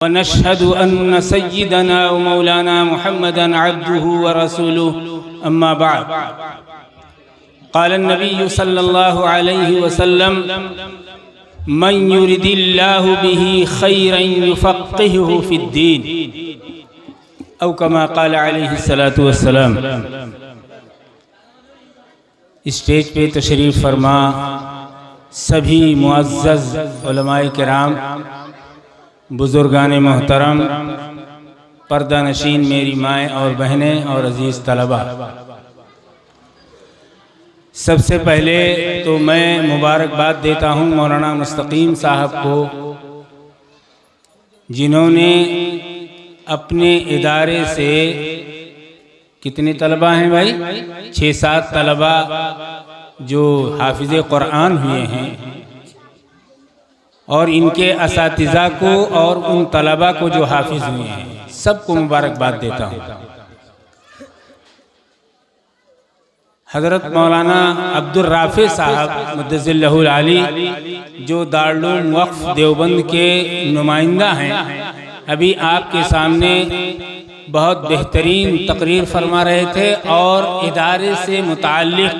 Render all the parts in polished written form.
वनशहदु अन्न सय्यिदना व मौलाना मुहम्मदन अब्दुहु व रसूलुहु अम्मा बअद। क़ाल नबी सल्लल्लाहु अलैहि वसल्लम मन युरिदिल्लाहु बिही खैरन युफ़क़्क़िहुहु फ़िद्दीन औ कमा क़ाल अलैहि सलातु वस्सलाम। स्टेज पे तशरीफ़ फरमा सभी मुअज़्ज़ज़ उलमाए किराम, बुज़ुर्गान मोहतरम, पर्दा नशीन मेरी माएँ और बहनें और अज़ीज़ तलबा, सबसे पहले तो मैं मुबारकबाद देता हूँ मौलाना मुस्तकीम साहब को, जिन्होंने अपने इदारे से कितने तलबा हैं भाई, 6-7 तलबा जो हाफिज़े कुरान हुए हैं, और इनके असातिज़ा को और उन तलबा को जो हाफिज़ हुए हैं, सबको मुबारकबाद देता हूँ। हज़रत मौलाना अब्दुल राफ़ी साहब मुद्दज़िल्लहुल आली, जो दारुल वक़्फ़ देवबंद के नुमाइंदा हैं, अभी आपके सामने बहुत बेहतरीन तकरीर फरमा रहे थे और इदारे से मुताल्लिक़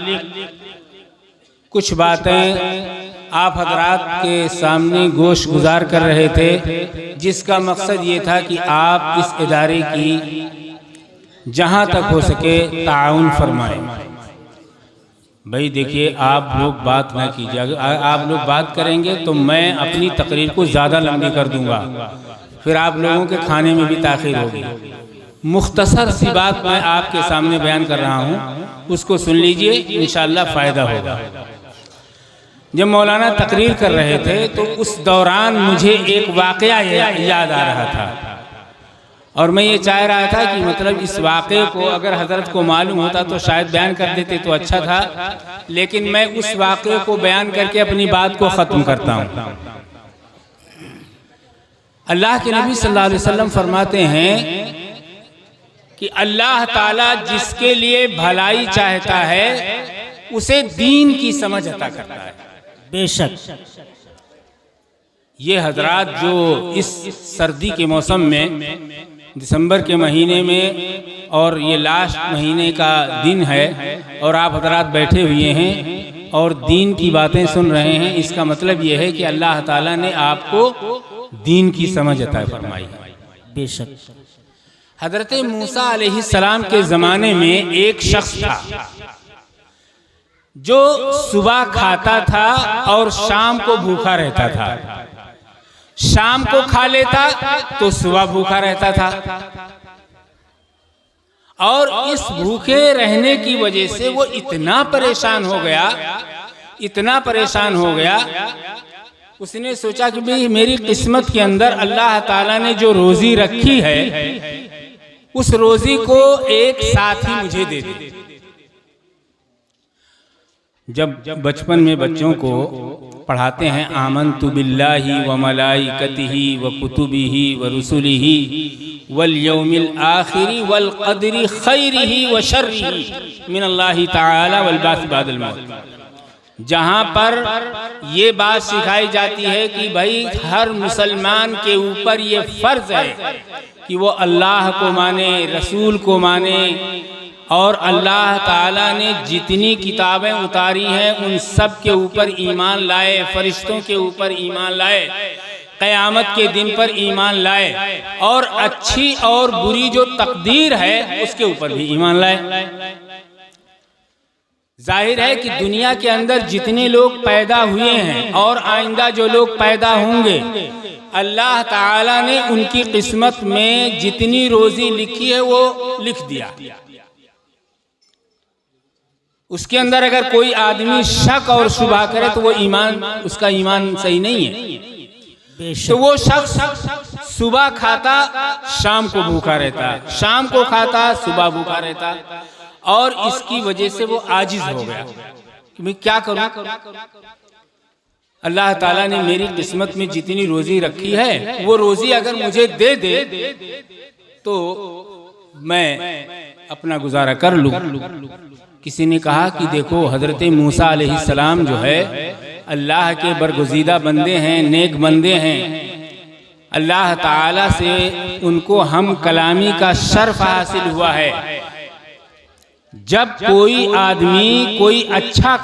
कुछ बातें आप हजरात के सामने गोश गुजार कर रहे थे, जिसका मकसद ये था कि आप इस इदारे की जहाँ तक हो सके ताउन फरमाएं। भाई देखिए, आप लोग बात ना कीजिए, अगर आप लोग बात करेंगे तो मैं अपनी तकरीर को ज़्यादा लंबी कर दूंगा, फिर आप लोगों के खाने में भी ताख़ीर होगी। मुख्तसर सी बात मैं आपके सामने बयान कर रहा हूँ, उसको सुन लीजिए, इंशाअल्लाह फ़ायदा होगा। जब मौलाना तकरीर कर रहे थे तो उस दौरान मुझे एक वाक़या याद आ रहा था, और मैं ये चाह रहा था कि मतलब इस वाक़े को अगर हज़रत को मालूम होता तो शायद बयान कर देते तो अच्छा था, लेकिन मैं उस वाक़े को बयान करके अपनी बात को ख़त्म करता हूँ। अल्लाह के नबी सल्लल्लाहु अलैहि वसल्लम फरमाते हैं कि अल्लाह ताला जिसके लिए भलाई चाहता है उसे दीन की समझ अता करता है। बेशक ये हजरात जो इस सर्दी के मौसम में, दिसंबर के महीने में, और ये लास्ट महीने का दिन है और आप हजरात बैठे हुए हैं और दीन की बातें सुन रहे हैं, इसका मतलब ये है कि अल्लाह ताला ने आपको दीन की समझ अता फरमाई है। बेशक हजरत मूसा अलैहिस्सलाम के ज़माने में एक शख्स था जो सुबह खाता था और शाम को भूखा रहता था। शाम को खा लेता तो सुबह भूखा रहता था, और इस भूखे रहने की वजह से वो इतना परेशान हो गया, इतना परेशान हो गया, उसने सोचा कि भाई मेरी किस्मत के अंदर अल्लाह ताला ने जो रोजी रखी है उस रोजी को एक साथी मुझे दे दे। जब बचपन में बच्चों को पढ़ाते हैं आमनतु बिल्लाहि व मलाइकतिही व कुतुबिही व रुसुलिही वल यौमिल आखिरी वल क़द्रि खैरिही व शर्रिही मिनल्लाहि तआला वल बास बादल मौत, जहाँ पर ये बात सिखाई जाती है कि भाई हर मुसलमान के ऊपर ये फ़र्ज़ है कि वो अल्लाह को माने, रसूल को माने, और अल्लाह ताला ने जितनी किताबें उतारी हैं उन सब के ऊपर ईमान लाए, फरिश्तों के ऊपर ईमान लाए, क़यामत के दिन पर ईमान लाए, और अच्छी और बुरी जो तकदीर है उसके ऊपर भी ईमान लाए। जाहिर है कि दुनिया के अंदर जितने लोग पैदा हुए हैं और आइंदा जो लोग पैदा होंगे, अल्लाह ताला ने उनकी किस्मत में जितनी रोजी लिखी है वो लिख दिया। उसके अंदर अगर कोई आदमी शक और शुबा करे तो वो ईमान, उसका ईमान सही नहीं है। तो वो शख्स सुबह खाता शाम को भूखा रहता, शाम को खाता सुबह भूखा रहता, और इसकी वजह से वो आजिज हो गया कि मैं क्या करूं, अल्लाह ताला ने मेरी किस्मत में जितनी रोजी रखी है वो रोजी अगर मुझे दे दे तो मैं अपना गुजारा कर लूं। किसी ने कहा कि देखो हजरत मूसा अलैहिस्सलाम जो है अल्लाह के बरगुज़ीदा बंदे हैं, नेक बंदे हैं, अल्लाह ताला से उनको हम कलामी का शर्फ हासिल हुआ है। जब कोई आदमी कोई अच्छा